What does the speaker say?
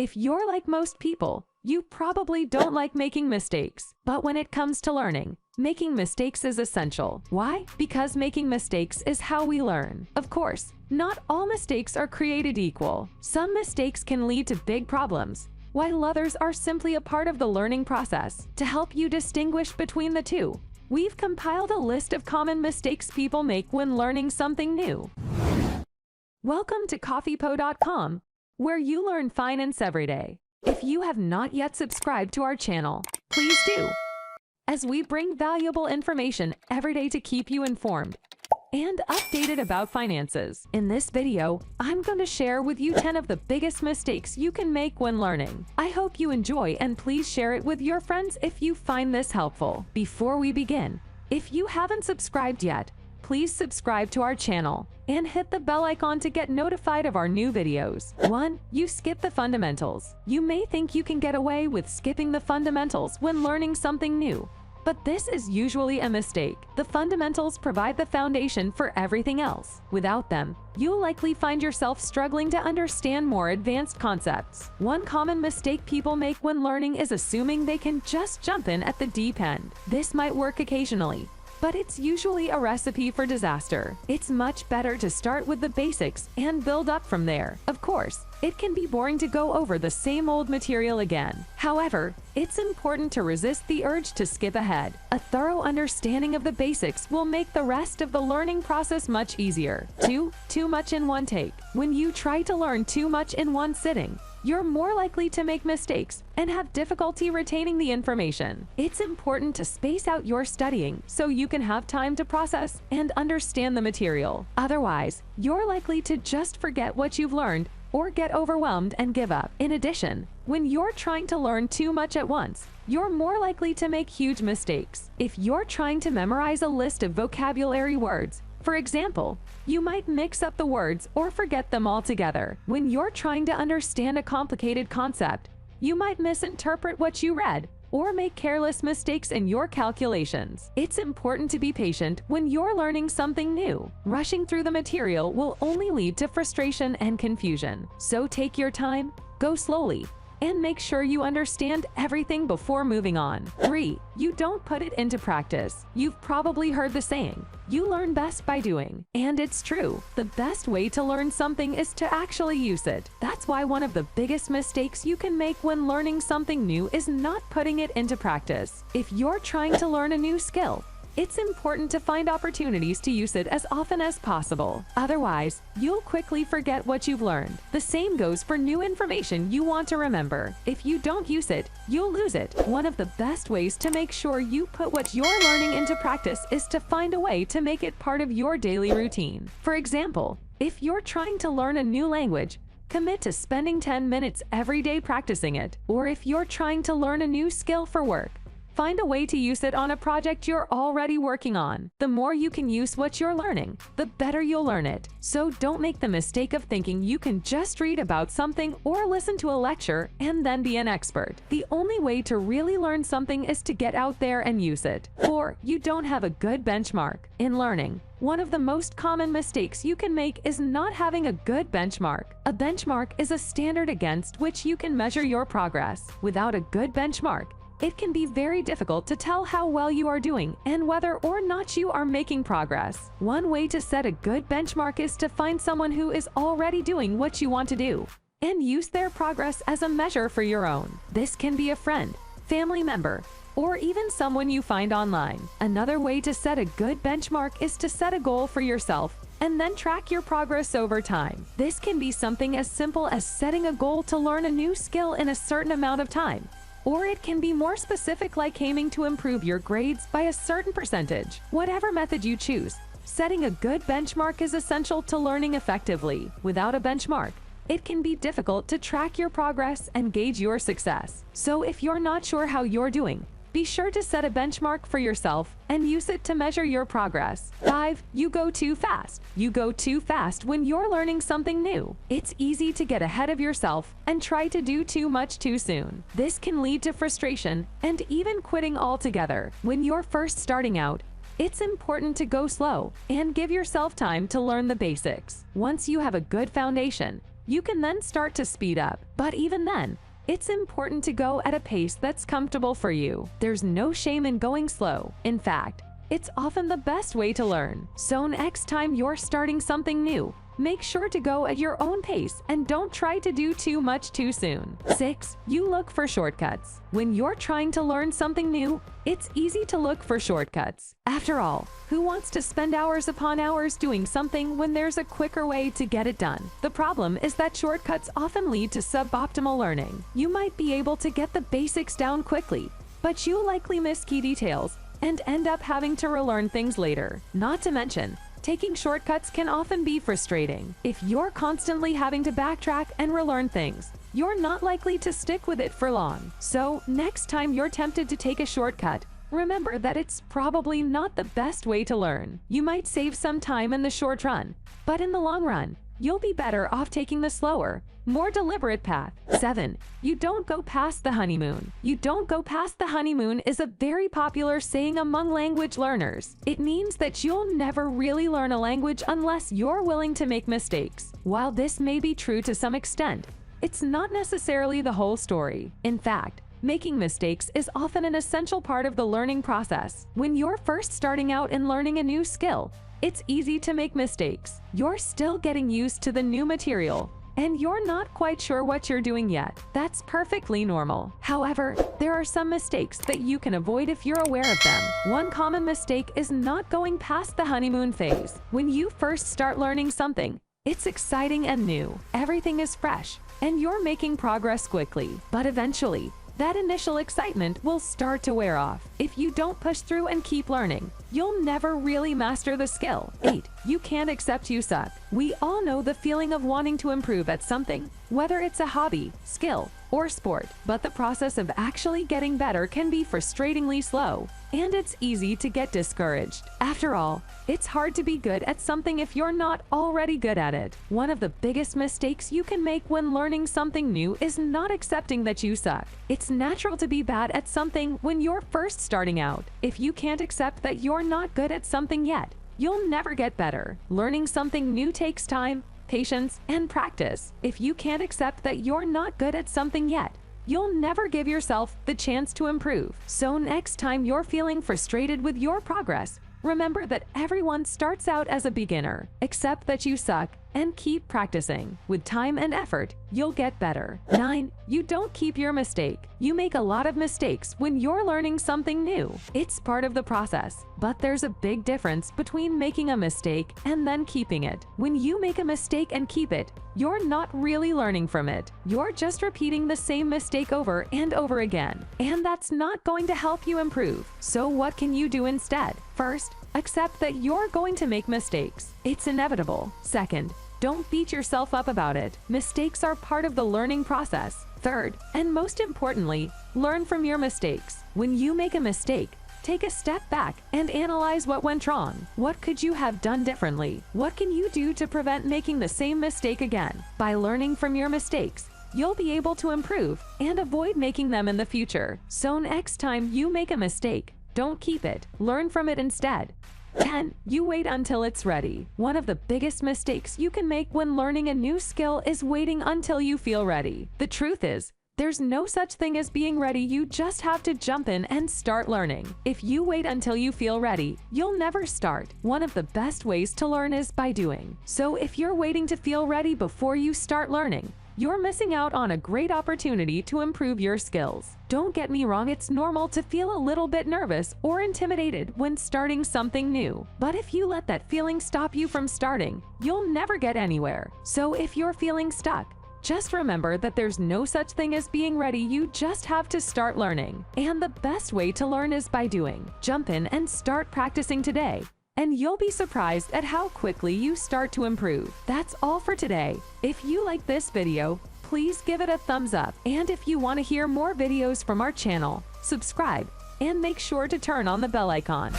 If you're like most people, you probably don't like making mistakes. But when it comes to learning, making mistakes is essential. Why? Because making mistakes is how we learn. Of course, not all mistakes are created equal. Some mistakes can lead to big problems, while others are simply a part of the learning process. To help you distinguish between the two, we've compiled a list of common mistakes people make when learning something new. Welcome to Coffeepo.com, where you learn finance every day. If you have not yet subscribed to our channel, please do, as we bring valuable information every day to keep you informed and updated about finances. In this video, I'm going to share with you 10 of the biggest mistakes you can make when learning. I hope you enjoy, and please share it with your friends if you find this helpful. Before we begin, if you haven't subscribed yet, please subscribe to our channel and hit the bell icon to get notified of our new videos. 1. You skip the fundamentals. You may think you can get away with skipping the fundamentals when learning something new, but this is usually a mistake. The fundamentals provide the foundation for everything else. Without them, you'll likely find yourself struggling to understand more advanced concepts. One common mistake people make when learning is assuming they can just jump in at the deep end. This might work occasionally, but it's usually a recipe for disaster. It's much better to start with the basics and build up from there. Of course, it can be boring to go over the same old material again. However, it's important to resist the urge to skip ahead. A thorough understanding of the basics will make the rest of the learning process much easier. 2. Too much in one take. When you try to learn too much in one sitting, you're more likely to make mistakes and have difficulty retaining the information. It's important to space out your studying so you can have time to process and understand the material. Otherwise, you're likely to just forget what you've learned or get overwhelmed and give up. In addition, when you're trying to learn too much at once, you're more likely to make huge mistakes. If you're trying to memorize a list of vocabulary words, for example, you might mix up the words or forget them altogether. When you're trying to understand a complicated concept, you might misinterpret what you read or make careless mistakes in your calculations. It's important to be patient when you're learning something new. Rushing through the material will only lead to frustration and confusion. So take your time, go slowly, and make sure you understand everything before moving on. 3. You don't put it into practice. You've probably heard the saying, you learn best by doing. And it's true. The best way to learn something is to actually use it. That's why one of the biggest mistakes you can make when learning something new is not putting it into practice. If you're trying to learn a new skill, it's important to find opportunities to use it as often as possible. Otherwise, you'll quickly forget what you've learned. The same goes for new information you want to remember. If you don't use it, you'll lose it. One of the best ways to make sure you put what you're learning into practice is to find a way to make it part of your daily routine. For example, if you're trying to learn a new language, commit to spending 10 minutes every day practicing it. Or if you're trying to learn a new skill for work, find a way to use it on a project you're already working on. The more you can use what you're learning, the better you'll learn it. So don't make the mistake of thinking you can just read about something or listen to a lecture and then be an expert. The only way to really learn something is to get out there and use it. 4. You don't have a good benchmark. In learning, one of the most common mistakes you can make is not having a good benchmark. A benchmark is a standard against which you can measure your progress. Without a good benchmark, it can be very difficult to tell how well you are doing and whether or not you are making progress. One way to set a good benchmark is to find someone who is already doing what you want to do and use their progress as a measure for your own. This can be a friend, family member, or even someone you find online. Another way to set a good benchmark is to set a goal for yourself and then track your progress over time. This can be something as simple as setting a goal to learn a new skill in a certain amount of time, or it can be more specific, like aiming to improve your grades by a certain percentage. Whatever method you choose, setting a good benchmark is essential to learning effectively. Without a benchmark, it can be difficult to track your progress and gauge your success. So if you're not sure how you're doing, be sure to set a benchmark for yourself and use it to measure your progress. 5. You go too fast. You go too fast when you're learning something new. It's easy to get ahead of yourself and try to do too much too soon. This can lead to frustration and even quitting altogether. When you're first starting out, it's important to go slow and give yourself time to learn the basics. Once you have a good foundation, You can then start to speed up, but even then, it's important to go at a pace that's comfortable for you. There's no shame in going slow. In fact, it's often the best way to learn. So next time you're starting something new, make sure to go at your own pace and don't try to do too much too soon. 6. You look for shortcuts. When you're trying to learn something new, it's easy to look for shortcuts. After all, who wants to spend hours upon hours doing something when there's a quicker way to get it done? The problem is that shortcuts often lead to suboptimal learning. You might be able to get the basics down quickly, but you likely miss key details and end up having to relearn things later. Not to mention, taking shortcuts can often be frustrating. If you're constantly having to backtrack and relearn things, you're not likely to stick with it for long. So, next time you're tempted to take a shortcut, remember that it's probably not the best way to learn. You might save some time in the short run, but in the long run, you'll be better off taking the slower, more deliberate path. 7. You don't go past the honeymoon. You don't go past the honeymoon is a very popular saying among language learners. It means that you'll never really learn a language unless you're willing to make mistakes. While this may be true to some extent, it's not necessarily the whole story. In fact, making mistakes is often an essential part of the learning process. When you're first starting out in learning a new skill, it's easy to make mistakes. You're still getting used to the new material, and you're not quite sure what you're doing yet. That's perfectly normal. However, there are some mistakes that you can avoid if you're aware of them. One common mistake is not going past the honeymoon phase. When you first start learning something, it's exciting and new. Everything is fresh, and you're making progress quickly. But eventually, that initial excitement will start to wear off. If you don't push through and keep learning, you'll never really master the skill. 8. You can't accept you suck. We all know the feeling of wanting to improve at something, whether it's a hobby, skill, or sport, but the process of actually getting better can be frustratingly slow, and it's easy to get discouraged. After all, it's hard to be good at something if you're not already good at it. One of the biggest mistakes you can make when learning something new is not accepting that you suck. It's natural to be bad at something when you're first starting out. If you can't accept that you're not good at something yet, you'll never get better. Learning something new takes time, patience, and practice. If you can't accept that you're not good at something yet, you'll never give yourself the chance to improve. So next time you're feeling frustrated with your progress, remember that everyone starts out as a beginner. Accept that you suck and keep practicing. With time and effort, you'll get better. 9. You don't keep your mistake. You make a lot of mistakes when you're learning something new. It's part of the process, but there's a big difference between making a mistake and then keeping it. When you make a mistake and keep it, you're not really learning from it. You're just repeating the same mistake over and over again, and that's not going to help you improve. So what can you do instead? First, accept that you're going to make mistakes. It's inevitable. Second, don't beat yourself up about it. Mistakes are part of the learning process. Third, and most importantly, learn from your mistakes. When you make a mistake, take a step back and analyze what went wrong. What could you have done differently? What can you do to prevent making the same mistake again? By learning from your mistakes, you'll be able to improve and avoid making them in the future. So next time you make a mistake, don't keep it. Learn from it instead. 10. You wait until it's ready. One of the biggest mistakes you can make when learning a new skill is waiting until you feel ready. The truth is, there's no such thing as being ready. You just have to jump in and start learning. If you wait until you feel ready, you'll never start. One of the best ways to learn is by doing. So if you're waiting to feel ready before you start learning, you're missing out on a great opportunity to improve your skills. Don't get me wrong, it's normal to feel a little bit nervous or intimidated when starting something new. But if you let that feeling stop you from starting, you'll never get anywhere. So if you're feeling stuck, just remember that there's no such thing as being ready. You just have to start learning. And the best way to learn is by doing. Jump in and start practicing today, and you'll be surprised at how quickly you start to improve. That's all for today. If you like this video, please give it a thumbs up. And if you want to hear more videos from our channel, subscribe and make sure to turn on the bell icon.